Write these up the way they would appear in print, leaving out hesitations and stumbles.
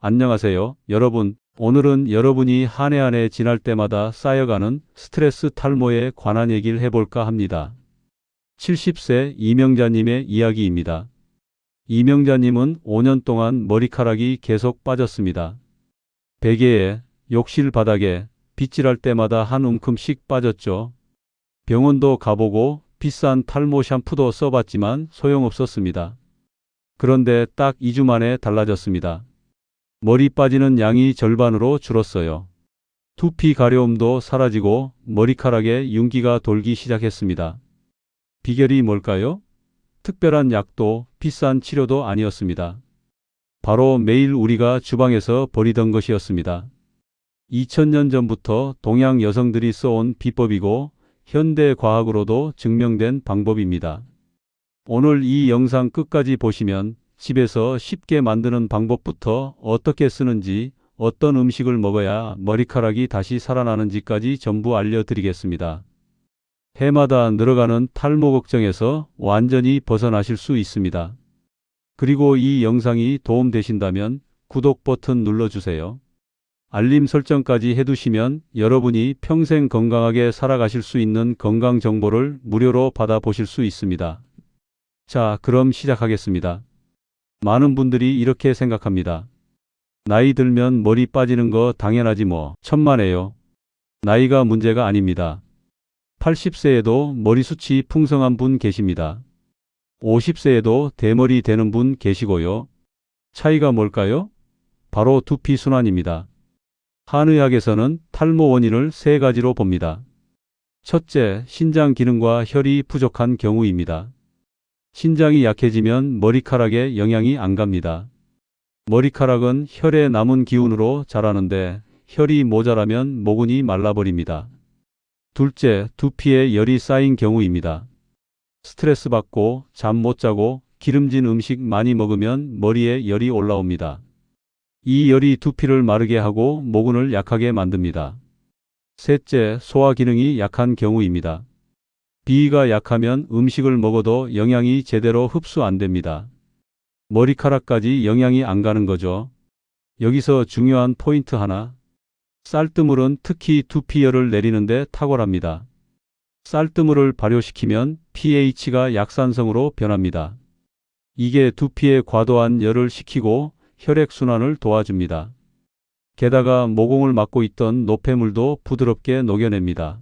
안녕하세요, 여러분. 오늘은 여러분이 한 해 한 해 지날 때마다 쌓여가는 스트레스 탈모에 관한 얘기를 해볼까 합니다. 70세 이명자님의 이야기입니다. 이명자님은 5년 동안 머리카락이 계속 빠졌습니다. 베개에, 욕실 바닥에, 빗질할 때마다 한 움큼씩 빠졌죠. 병원도 가보고 비싼 탈모 샴푸도 써봤지만 소용없었습니다. 그런데 딱 2주 만에 달라졌습니다. 머리 빠지는 양이 절반으로 줄었어요. 두피 가려움도 사라지고 머리카락에 윤기가 돌기 시작했습니다. 비결이 뭘까요? 특별한 약도 비싼 치료도 아니었습니다. 바로 매일 우리가 주방에서 버리던 것이었습니다. 2000년 전부터 동양 여성들이 써온 비법이고 현대 과학으로도 증명된 방법입니다. 오늘 이 영상 끝까지 보시면 집에서 쉽게 만드는 방법부터 어떻게 쓰는지, 어떤 음식을 먹어야 머리카락이 다시 살아나는지까지 전부 알려드리겠습니다. 해마다 늘어가는 탈모 걱정에서 완전히 벗어나실 수 있습니다. 그리고 이 영상이 도움되신다면 구독 버튼 눌러주세요. 알림 설정까지 해두시면 여러분이 평생 건강하게 살아가실 수 있는 건강 정보를 무료로 받아보실 수 있습니다. 자, 그럼 시작하겠습니다. 많은 분들이 이렇게 생각합니다. 나이 들면 머리 빠지는 거 당연하지 뭐, 천만에요. 나이가 문제가 아닙니다. 80세에도 머리숱이 풍성한 분 계십니다. 50세에도 대머리 되는 분 계시고요. 차이가 뭘까요? 바로 두피 순환입니다. 한의학에서는 탈모 원인을 3가지로 봅니다. 첫째, 신장 기능과 혈이 부족한 경우입니다. 신장이 약해지면 머리카락에 영향이 안 갑니다. 머리카락은 혈에 남은 기운으로 자라는데 혈이 모자라면 모근이 말라버립니다. 둘째, 두피에 열이 쌓인 경우입니다. 스트레스 받고 잠 못 자고 기름진 음식 많이 먹으면 머리에 열이 올라옵니다. 이 열이 두피를 마르게 하고 모근을 약하게 만듭니다. 셋째, 소화 기능이 약한 경우입니다. 비위가 약하면 음식을 먹어도 영양이 제대로 흡수 안 됩니다. 머리카락까지 영양이 안 가는 거죠. 여기서 중요한 포인트 하나. 쌀뜨물은 특히 두피열을 내리는데 탁월합니다. 쌀뜨물을 발효시키면 pH가 약산성으로 변합니다. 이게 두피에 과도한 열을 식히고 혈액순환을 도와줍니다. 게다가 모공을 막고 있던 노폐물도 부드럽게 녹여냅니다.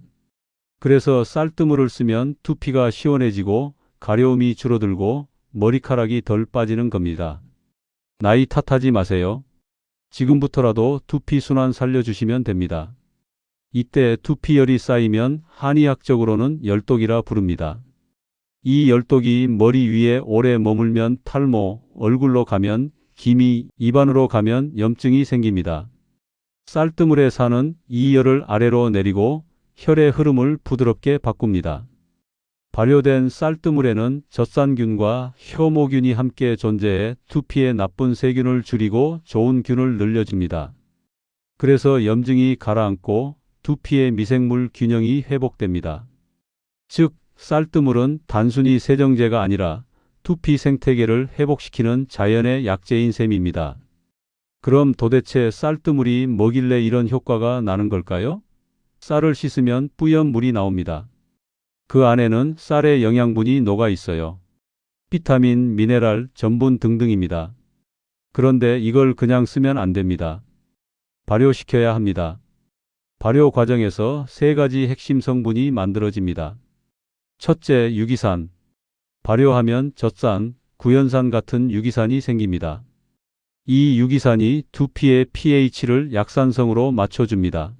그래서 쌀뜨물을 쓰면 두피가 시원해지고 가려움이 줄어들고 머리카락이 덜 빠지는 겁니다. 나이 탓하지 마세요. 지금부터라도 두피 순환 살려주시면 됩니다. 이때 두피열이 쌓이면 한의학적으로는 열독이라 부릅니다. 이 열독이 머리 위에 오래 머물면 탈모, 얼굴로 가면 기미, 입안으로 가면 염증이 생깁니다. 쌀뜨물에 사는 이 열을 아래로 내리고 혈의 흐름을 부드럽게 바꿉니다. 발효된 쌀뜨물에는 젖산균과 효모균이 함께 존재해 두피의 나쁜 세균을 줄이고 좋은 균을 늘려줍니다. 그래서 염증이 가라앉고 두피의 미생물 균형이 회복됩니다. 즉, 쌀뜨물은 단순히 세정제가 아니라 두피 생태계를 회복시키는 자연의 약재인 셈입니다. 그럼 도대체 쌀뜨물이 뭐길래 이런 효과가 나는 걸까요? 쌀을 씻으면 뿌연 물이 나옵니다. 그 안에는 쌀의 영양분이 녹아 있어요. 비타민, 미네랄, 전분 등등입니다. 그런데 이걸 그냥 쓰면 안 됩니다. 발효시켜야 합니다. 발효 과정에서 3가지 핵심 성분이 만들어집니다. 첫째, 유기산. 발효하면 젖산, 구연산 같은 유기산이 생깁니다. 이 유기산이 두피의 pH를 약산성으로 맞춰줍니다.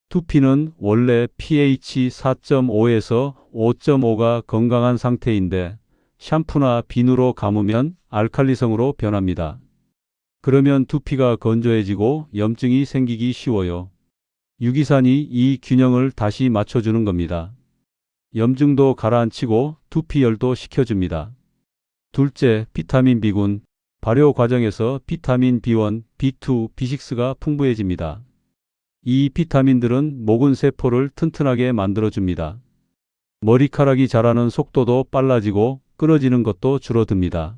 두피는 원래 pH 4.5에서 5.5가 건강한 상태인데 샴푸나 비누로 감으면 알칼리성으로 변합니다. 그러면 두피가 건조해지고 염증이 생기기 쉬워요. 유기산이 이 균형을 다시 맞춰주는 겁니다. 염증도 가라앉히고 두피열도 식혀줍니다. 둘째, 비타민 B군. 발효 과정에서 비타민 B1, B2, B6가 풍부해집니다. 이 비타민들은 모근 세포를 튼튼하게 만들어줍니다. 머리카락이 자라는 속도도 빨라지고 끊어지는 것도 줄어듭니다.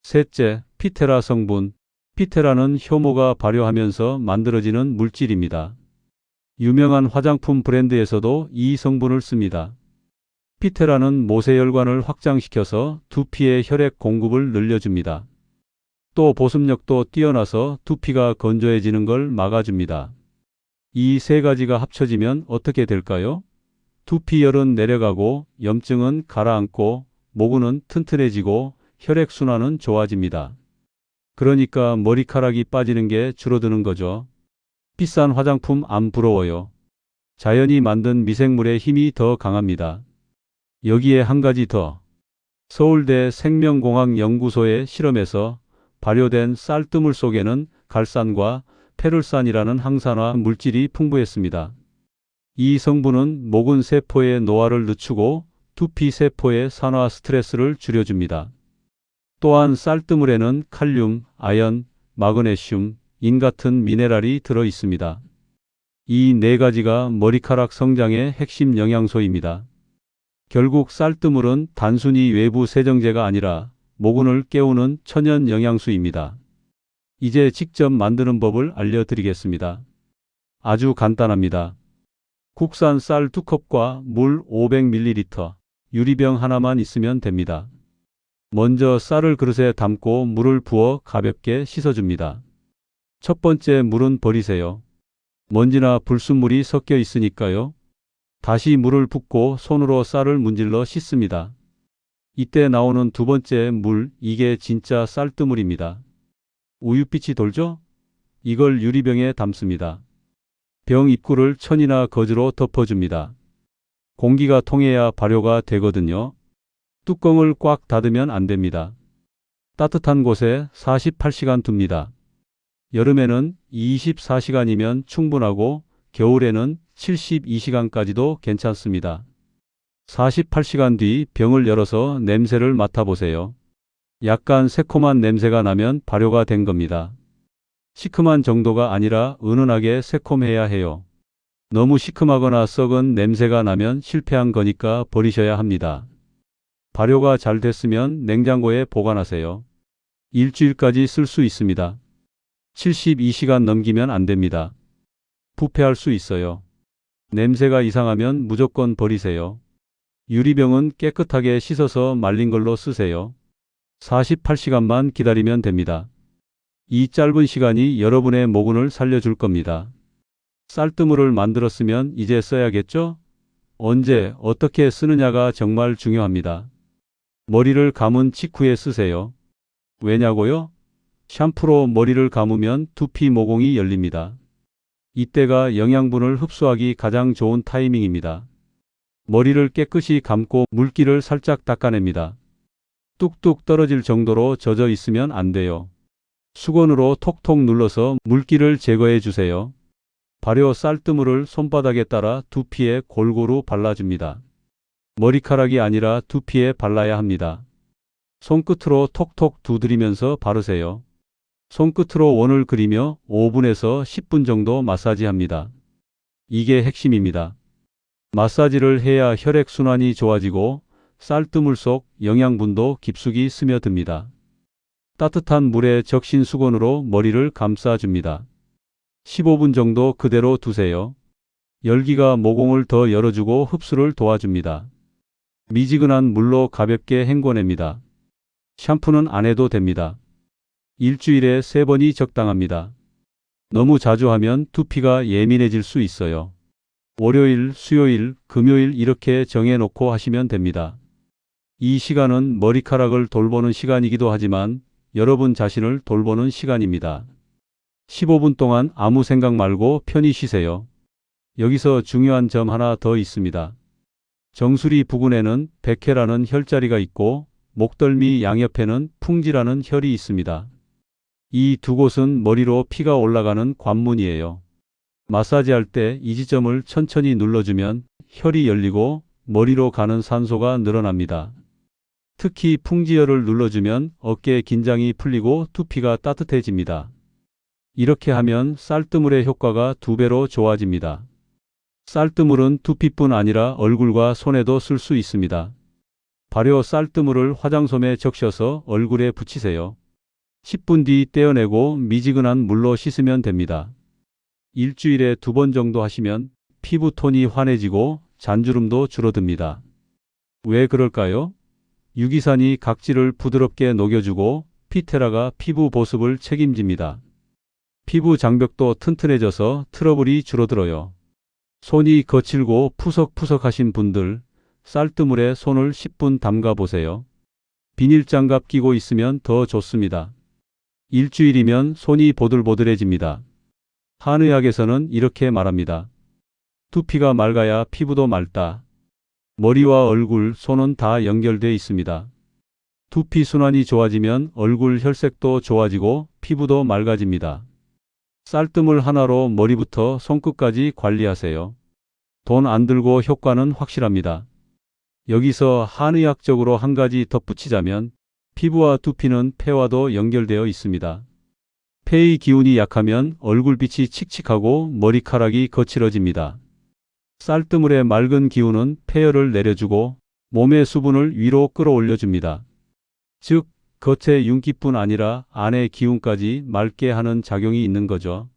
셋째, 피테라 성분. 피테라는 효모가 발효하면서 만들어지는 물질입니다. 유명한 화장품 브랜드에서도 이 성분을 씁니다. 피테라는 모세혈관을 확장시켜서 두피의 혈액 공급을 늘려줍니다. 또 보습력도 뛰어나서 두피가 건조해지는 걸 막아줍니다. 이 세 가지가 합쳐지면 어떻게 될까요? 두피열은 내려가고 염증은 가라앉고 모근은 튼튼해지고 혈액순환은 좋아집니다. 그러니까 머리카락이 빠지는 게 줄어드는 거죠. 비싼 화장품 안 부러워요. 자연이 만든 미생물의 힘이 더 강합니다. 여기에 한 가지 더. 서울대 생명공학연구소의 실험에서 발효된 쌀뜨물 속에는 갈산과 페룰산이라는 항산화 물질이 풍부했습니다. 이 성분은 모근 세포의 노화를 늦추고 두피 세포의 산화 스트레스를 줄여줍니다. 또한 쌀뜨물에는 칼륨, 아연, 마그네슘, 인 같은 미네랄이 들어 있습니다. 이 네 가지가 머리카락 성장의 핵심 영양소입니다. 결국 쌀뜨물은 단순히 외부 세정제가 아니라 모근을 깨우는 천연 영양소입니다. 이제 직접 만드는 법을 알려드리겠습니다. 아주 간단합니다. 국산 쌀 2컵과 물 500ml, 유리병 하나만 있으면 됩니다. 먼저 쌀을 그릇에 담고 물을 부어 가볍게 씻어줍니다. 첫 번째 물은 버리세요. 먼지나 불순물이 섞여 있으니까요. 다시 물을 붓고 손으로 쌀을 문질러 씻습니다. 이때 나오는 두 번째 물, 이게 진짜 쌀뜨물입니다. 우윳빛이 돌죠? 이걸 유리병에 담습니다. 병 입구를 천이나 거즈로 덮어줍니다. 공기가 통해야 발효가 되거든요. 뚜껑을 꽉 닫으면 안 됩니다. 따뜻한 곳에 48시간 둡니다. 여름에는 24시간이면 충분하고 겨울에는 72시간까지도 괜찮습니다. 48시간 뒤 병을 열어서 냄새를 맡아보세요. 약간 새콤한 냄새가 나면 발효가 된 겁니다. 시큼한 정도가 아니라 은은하게 새콤해야 해요. 너무 시큼하거나 썩은 냄새가 나면 실패한 거니까 버리셔야 합니다. 발효가 잘 됐으면 냉장고에 보관하세요. 일주일까지 쓸 수 있습니다. 72시간 넘기면 안 됩니다. 부패할 수 있어요. 냄새가 이상하면 무조건 버리세요. 유리병은 깨끗하게 씻어서 말린 걸로 쓰세요. 48시간만 기다리면 됩니다. 이 짧은 시간이 여러분의 모근을 살려줄 겁니다. 쌀뜨물을 만들었으면 이제 써야겠죠? 언제, 어떻게 쓰느냐가 정말 중요합니다. 머리를 감은 직후에 쓰세요. 왜냐고요? 샴푸로 머리를 감으면 두피 모공이 열립니다. 이때가 영양분을 흡수하기 가장 좋은 타이밍입니다. 머리를 깨끗이 감고 물기를 살짝 닦아냅니다. 뚝뚝 떨어질 정도로 젖어 있으면 안 돼요. 수건으로 톡톡 눌러서 물기를 제거해 주세요. 발효 쌀뜨물을 손바닥에 따라 두피에 골고루 발라줍니다. 머리카락이 아니라 두피에 발라야 합니다. 손끝으로 톡톡 두드리면서 바르세요. 손끝으로 원을 그리며 5분에서 10분 정도 마사지합니다. 이게 핵심입니다. 마사지를 해야 혈액순환이 좋아지고 쌀뜨물 속 영양분도 깊숙이 스며듭니다. 따뜻한 물에 적신 수건으로 머리를 감싸줍니다. 15분 정도 그대로 두세요. 열기가 모공을 더 열어주고 흡수를 도와줍니다. 미지근한 물로 가볍게 헹궈냅니다. 샴푸는 안 해도 됩니다. 일주일에 3번이 적당합니다. 너무 자주 하면 두피가 예민해질 수 있어요. 월요일, 수요일, 금요일 이렇게 정해놓고 하시면 됩니다. 이 시간은 머리카락을 돌보는 시간이기도 하지만 여러분 자신을 돌보는 시간입니다. 15분 동안 아무 생각 말고 편히 쉬세요. 여기서 중요한 점 하나 더 있습니다. 정수리 부근에는 백회라는 혈자리가 있고 목덜미 양옆에는 풍지라는 혈이 있습니다. 이 두 곳은 머리로 피가 올라가는 관문이에요. 마사지할 때 이 지점을 천천히 눌러주면 혈이 열리고 머리로 가는 산소가 늘어납니다. 특히 풍지혈을 눌러주면 어깨 긴장이 풀리고 두피가 따뜻해집니다. 이렇게 하면 쌀뜨물의 효과가 2배로 좋아집니다. 쌀뜨물은 두피뿐 아니라 얼굴과 손에도 쓸 수 있습니다. 발효 쌀뜨물을 화장솜에 적셔서 얼굴에 붙이세요. 10분 뒤 떼어내고 미지근한 물로 씻으면 됩니다. 일주일에 2번 정도 하시면 피부 톤이 환해지고 잔주름도 줄어듭니다. 왜 그럴까요? 유기산이 각질을 부드럽게 녹여주고 피테라가 피부 보습을 책임집니다. 피부 장벽도 튼튼해져서 트러블이 줄어들어요. 손이 거칠고 푸석푸석하신 분들, 쌀뜨물에 손을 10분 담가 보세요. 비닐장갑 끼고 있으면 더 좋습니다. 일주일이면 손이 보들보들해집니다. 한의학에서는 이렇게 말합니다. 두피가 맑아야 피부도 맑다. 머리와 얼굴, 손은 다 연결되어 있습니다. 두피 순환이 좋아지면 얼굴 혈색도 좋아지고 피부도 맑아집니다. 쌀뜨물 하나로 머리부터 손끝까지 관리하세요. 돈 안 들고 효과는 확실합니다. 여기서 한의학적으로 한 가지 덧붙이자면 피부와 두피는 폐와도 연결되어 있습니다. 폐의 기운이 약하면 얼굴빛이 칙칙하고 머리카락이 거칠어집니다. 쌀뜨물의 맑은 기운은 폐열을 내려주고 몸의 수분을 위로 끌어올려줍니다. 즉, 겉의 윤기뿐 아니라 안의 기운까지 맑게 하는 작용이 있는 거죠.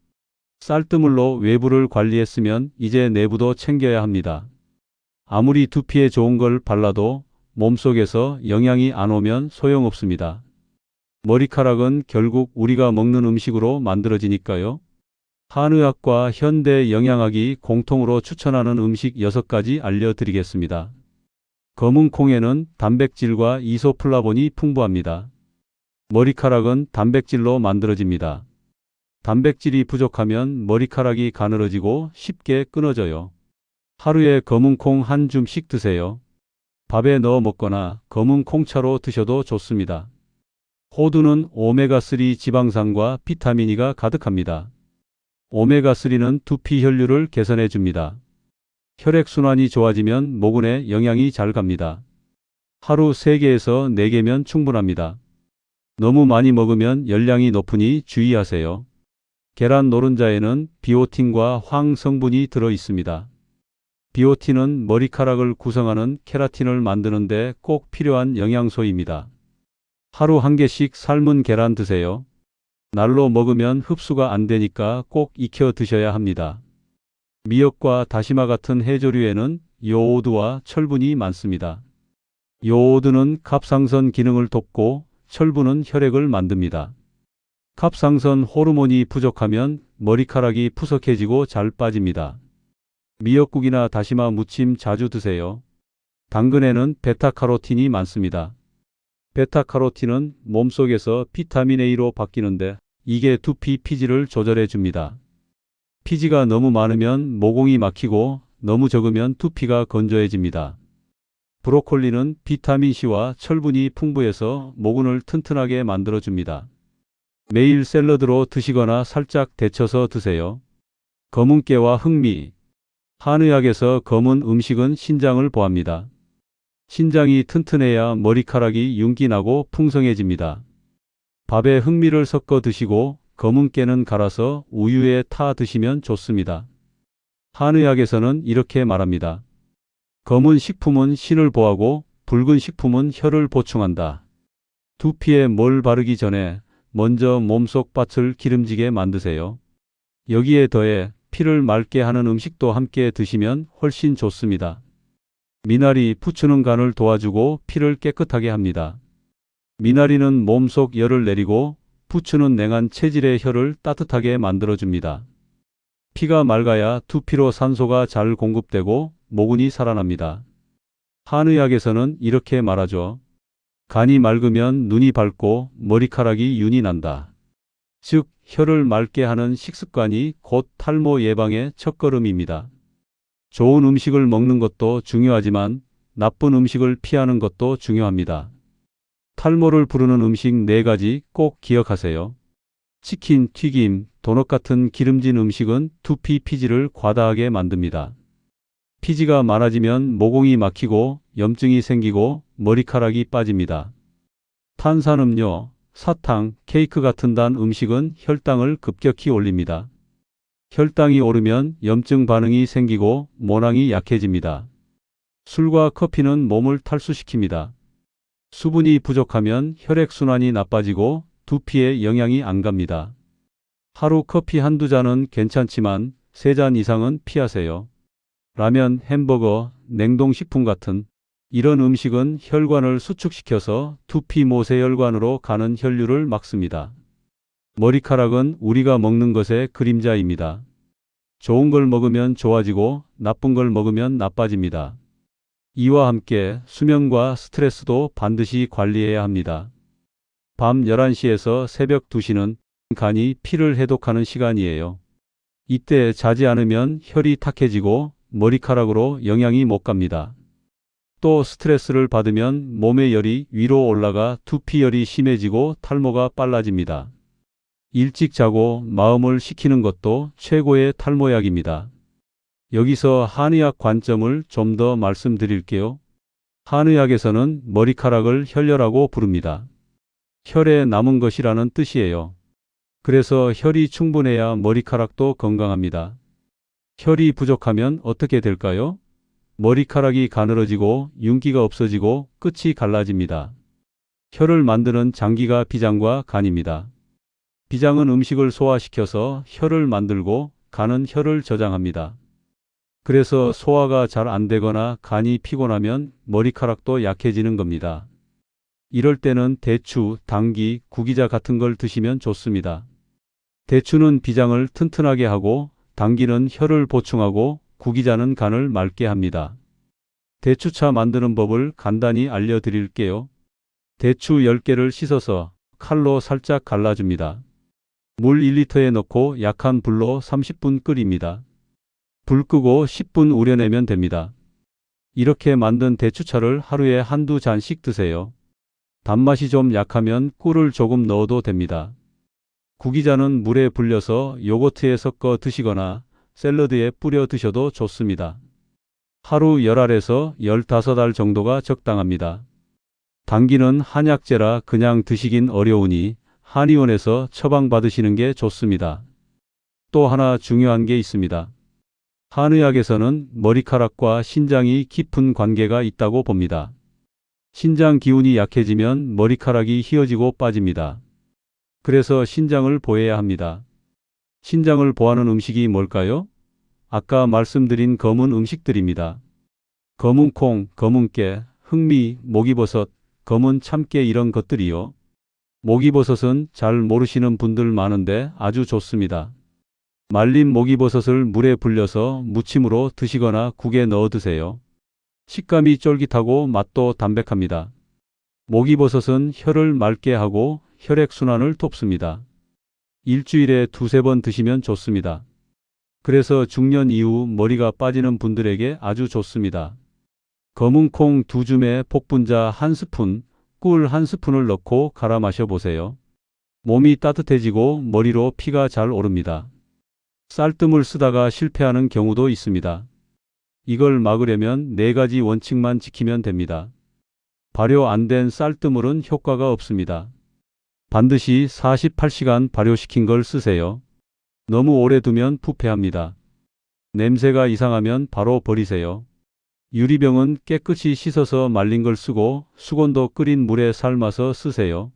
쌀뜨물로 외부를 관리했으면 이제 내부도 챙겨야 합니다. 아무리 두피에 좋은 걸 발라도 몸속에서 영양이 안 오면 소용없습니다. 머리카락은 결국 우리가 먹는 음식으로 만들어지니까요. 한의학과 현대 영양학이 공통으로 추천하는 음식 6가지 알려드리겠습니다. 검은 콩에는 단백질과 이소플라본이 풍부합니다. 머리카락은 단백질로 만들어집니다. 단백질이 부족하면 머리카락이 가늘어지고 쉽게 끊어져요. 하루에 검은 콩 한 줌씩 드세요. 밥에 넣어 먹거나 검은 콩차로 드셔도 좋습니다. 호두는 오메가3 지방산과 비타민 E가 가득합니다. 오메가3는 두피 혈류를 개선해 줍니다. 혈액순환이 좋아지면 모근에 영양이 잘 갑니다. 하루 3개에서 4개면 충분합니다. 너무 많이 먹으면 열량이 높으니 주의하세요. 계란 노른자에는 비오틴과 황 성분이 들어 있습니다. 비오틴은 머리카락을 구성하는 케라틴을 만드는 데 꼭 필요한 영양소입니다. 하루 1개씩 삶은 계란 드세요. 날로 먹으면 흡수가 안 되니까 꼭 익혀 드셔야 합니다. 미역과 다시마 같은 해조류에는 요오드와 철분이 많습니다. 요오드는 갑상선 기능을 돕고 철분은 혈액을 만듭니다. 갑상선 호르몬이 부족하면 머리카락이 푸석해지고 잘 빠집니다. 미역국이나 다시마 무침 자주 드세요. 당근에는 베타카로틴이 많습니다. 베타카로틴은 몸속에서 비타민 A로 바뀌는데 이게 두피 피지를 조절해 줍니다. 피지가 너무 많으면 모공이 막히고 너무 적으면 두피가 건조해집니다. 브로콜리는 비타민C와 철분이 풍부해서 모근을 튼튼하게 만들어줍니다. 매일 샐러드로 드시거나 살짝 데쳐서 드세요. 검은깨와 흑미. 한의학에서 검은 음식은 신장을 보합니다. 신장이 튼튼해야 머리카락이 윤기 나고 풍성해집니다. 밥에 흑미를 섞어 드시고 검은깨는 갈아서 우유에 타 드시면 좋습니다. 한의학에서는 이렇게 말합니다. 검은 식품은 신을 보하고 붉은 식품은 혈을 보충한다. 두피에 뭘 바르기 전에 먼저 몸속 밭을 기름지게 만드세요. 여기에 더해 피를 맑게 하는 음식도 함께 드시면 훨씬 좋습니다. 미나리 부추는 간을 도와주고 피를 깨끗하게 합니다. 미나리는 몸속 열을 내리고 부추는 냉한 체질의 혈을 따뜻하게 만들어줍니다. 피가 맑아야 두피로 산소가 잘 공급되고 모근이 살아납니다. 한의학에서는 이렇게 말하죠. 간이 맑으면 눈이 밝고 머리카락이 윤이 난다. 즉, 혈을 맑게 하는 식습관이 곧 탈모 예방의 첫걸음입니다. 좋은 음식을 먹는 것도 중요하지만 나쁜 음식을 피하는 것도 중요합니다. 탈모를 부르는 음식 4가지 꼭 기억하세요. 치킨, 튀김, 도넛 같은 기름진 음식은 두피 피지를 과다하게 만듭니다. 피지가 많아지면 모공이 막히고 염증이 생기고 머리카락이 빠집니다. 탄산음료, 사탕, 케이크 같은 단 음식은 혈당을 급격히 올립니다. 혈당이 오르면 염증 반응이 생기고 모낭이 약해집니다. 술과 커피는 몸을 탈수시킵니다. 수분이 부족하면 혈액순환이 나빠지고 두피에 영향이 안 갑니다. 하루 커피 한두 잔은 괜찮지만 3잔 이상은 피하세요. 라면, 햄버거, 냉동식품 같은 이런 음식은 혈관을 수축시켜서 두피 모세혈관으로 가는 혈류를 막습니다. 머리카락은 우리가 먹는 것의 그림자입니다. 좋은 걸 먹으면 좋아지고 나쁜 걸 먹으면 나빠집니다. 이와 함께 수면과 스트레스도 반드시 관리해야 합니다. 밤 11시에서 새벽 2시는 간이 피를 해독하는 시간이에요. 이때 자지 않으면 혈이 탁해지고 머리카락으로 영양이 못 갑니다. 또 스트레스를 받으면 몸의 열이 위로 올라가 두피열이 심해지고 탈모가 빨라집니다. 일찍 자고 마음을 식히는 것도 최고의 탈모약입니다. 여기서 한의학 관점을 좀 더 말씀드릴게요. 한의학에서는 머리카락을 혈려라고 부릅니다. 혈에 남은 것이라는 뜻이에요. 그래서 혈이 충분해야 머리카락도 건강합니다. 혈이 부족하면 어떻게 될까요? 머리카락이 가늘어지고 윤기가 없어지고 끝이 갈라집니다. 혈을 만드는 장기가 비장과 간입니다. 비장은 음식을 소화시켜서 혈을 만들고 간은 혈을 저장합니다. 그래서 소화가 잘 안 되거나 간이 피곤하면 머리카락도 약해지는 겁니다. 이럴 때는 대추, 당귀, 구기자 같은 걸 드시면 좋습니다. 대추는 비장을 튼튼하게 하고 당귀는 혈을 보충하고 구기자는 간을 맑게 합니다. 대추차 만드는 법을 간단히 알려드릴게요. 대추 10개를 씻어서 칼로 살짝 갈라줍니다. 물 1리터에 넣고 약한 불로 30분 끓입니다. 불 끄고 10분 우려내면 됩니다. 이렇게 만든 대추차를 하루에 한두 잔씩 드세요. 단맛이 좀 약하면 꿀을 조금 넣어도 됩니다. 구기자는 물에 불려서 요거트에 섞어 드시거나 샐러드에 뿌려 드셔도 좋습니다. 하루 10알에서 15알 정도가 적당합니다. 당귀는 한약재라 그냥 드시긴 어려우니 한의원에서 처방받으시는 게 좋습니다. 또 하나 중요한 게 있습니다. 한의학에서는 머리카락과 신장이 깊은 관계가 있다고 봅니다. 신장 기운이 약해지면 머리카락이 휘어지고 빠집니다. 그래서 신장을 보호해야 합니다. 신장을 보호하는 음식이 뭘까요? 아까 말씀드린 검은 음식들입니다. 검은 콩, 검은 깨, 흑미, 목이버섯, 검은 참깨 이런 것들이요. 목이버섯은 잘 모르시는 분들 많은데 아주 좋습니다. 말린 목이버섯을 물에 불려서 무침으로 드시거나 국에 넣어 드세요. 식감이 쫄깃하고 맛도 담백합니다. 목이버섯은 혈을 맑게 하고 혈액순환을 돕습니다. 일주일에 2~3번 드시면 좋습니다. 그래서 중년 이후 머리가 빠지는 분들에게 아주 좋습니다. 검은 콩 2줌에 복분자 1스푼, 꿀 1스푼을 넣고 갈아 마셔보세요. 몸이 따뜻해지고 머리로 피가 잘 오릅니다. 쌀뜨물 쓰다가 실패하는 경우도 있습니다. 이걸 막으려면 4가지 원칙만 지키면 됩니다. 발효 안 된 쌀뜨물은 효과가 없습니다. 반드시 48시간 발효시킨 걸 쓰세요. 너무 오래 두면 부패합니다. 냄새가 이상하면 바로 버리세요. 유리병은 깨끗이 씻어서 말린 걸 쓰고 수건도 끓인 물에 삶아서 쓰세요.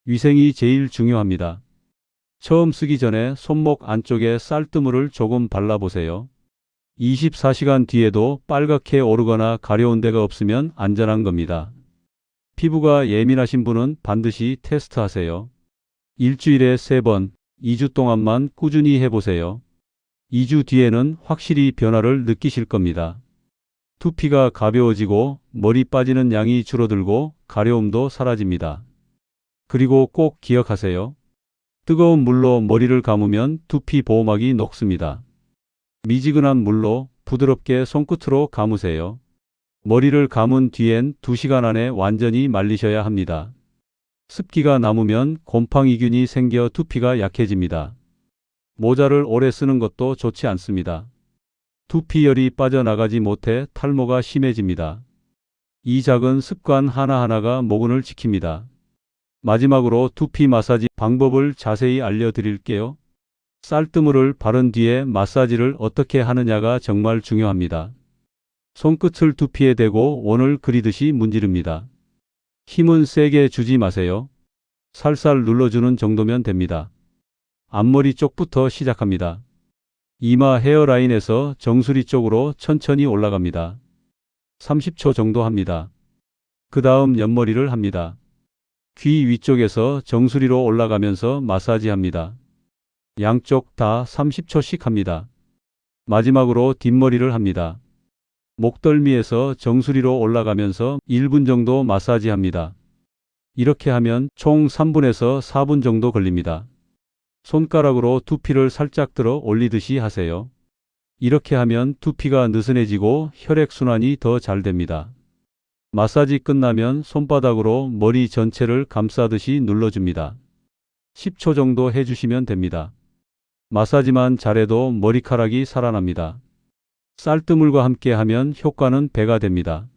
위생이 제일 중요합니다. 처음 쓰기 전에 손목 안쪽에 쌀뜨물을 조금 발라보세요. 24시간 뒤에도 빨갛게 오르거나 가려운 데가 없으면 안전한 겁니다. 피부가 예민하신 분은 반드시 테스트하세요. 일주일에 3번, 2주 동안만 꾸준히 해보세요. 2주 뒤에는 확실히 변화를 느끼실 겁니다. 두피가 가벼워지고 머리 빠지는 양이 줄어들고 가려움도 사라집니다. 그리고 꼭 기억하세요. 뜨거운 물로 머리를 감으면 두피 보호막이 녹습니다. 미지근한 물로 부드럽게 손끝으로 감으세요. 머리를 감은 뒤엔 2시간 안에 완전히 말리셔야 합니다. 습기가 남으면 곰팡이균이 생겨 두피가 약해집니다. 모자를 오래 쓰는 것도 좋지 않습니다. 두피열이 빠져나가지 못해 탈모가 심해집니다. 이 작은 습관 하나하나가 모근을 지킵니다. 마지막으로 두피 마사지 방법을 자세히 알려드릴게요. 쌀뜨물을 바른 뒤에 마사지를 어떻게 하느냐가 정말 중요합니다. 손끝을 두피에 대고 원을 그리듯이 문지릅니다. 힘은 세게 주지 마세요. 살살 눌러주는 정도면 됩니다. 앞머리 쪽부터 시작합니다. 이마 헤어라인에서 정수리 쪽으로 천천히 올라갑니다. 30초 정도 합니다. 그 다음 옆머리를 합니다. 귀 위쪽에서 정수리로 올라가면서 마사지합니다. 양쪽 다 30초씩 합니다. 마지막으로 뒷머리를 합니다. 목덜미에서 정수리로 올라가면서 1분 정도 마사지합니다. 이렇게 하면 총 3분에서 4분 정도 걸립니다. 손가락으로 두피를 살짝 들어 올리듯이 하세요. 이렇게 하면 두피가 느슨해지고 혈액순환이 더 잘 됩니다. 마사지 끝나면 손바닥으로 머리 전체를 감싸듯이 눌러줍니다. 10초 정도 해주시면 됩니다. 마사지만 잘해도 머리카락이 살아납니다. 쌀뜨물과 함께 하면 효과는 배가 됩니다.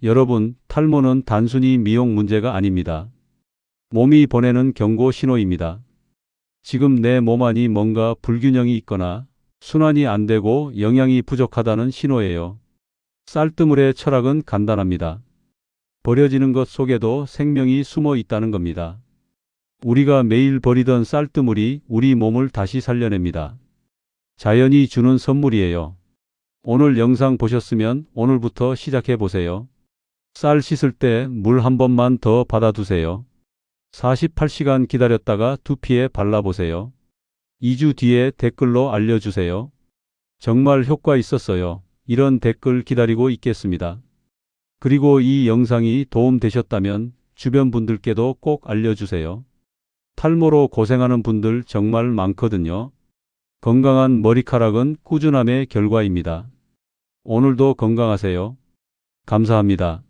여러분, 탈모는 단순히 미용 문제가 아닙니다. 몸이 보내는 경고 신호입니다. 지금 내 몸 안이 뭔가 불균형이 있거나 순환이 안 되고 영양이 부족하다는 신호예요. 쌀뜨물의 철학은 간단합니다. 버려지는 것 속에도 생명이 숨어 있다는 겁니다. 우리가 매일 버리던 쌀뜨물이 우리 몸을 다시 살려냅니다. 자연이 주는 선물이에요. 오늘 영상 보셨으면 오늘부터 시작해 보세요. 쌀 씻을 때 물 한 번만 더 받아두세요. 48시간 기다렸다가 두피에 발라보세요. 2주 뒤에 댓글로 알려주세요. 정말 효과 있었어요. 이런 댓글 기다리고 있겠습니다. 그리고 이 영상이 도움되셨다면 주변 분들께도 꼭 알려주세요. 탈모로 고생하는 분들 정말 많거든요. 건강한 머리카락은 꾸준함의 결과입니다. 오늘도 건강하세요. 감사합니다.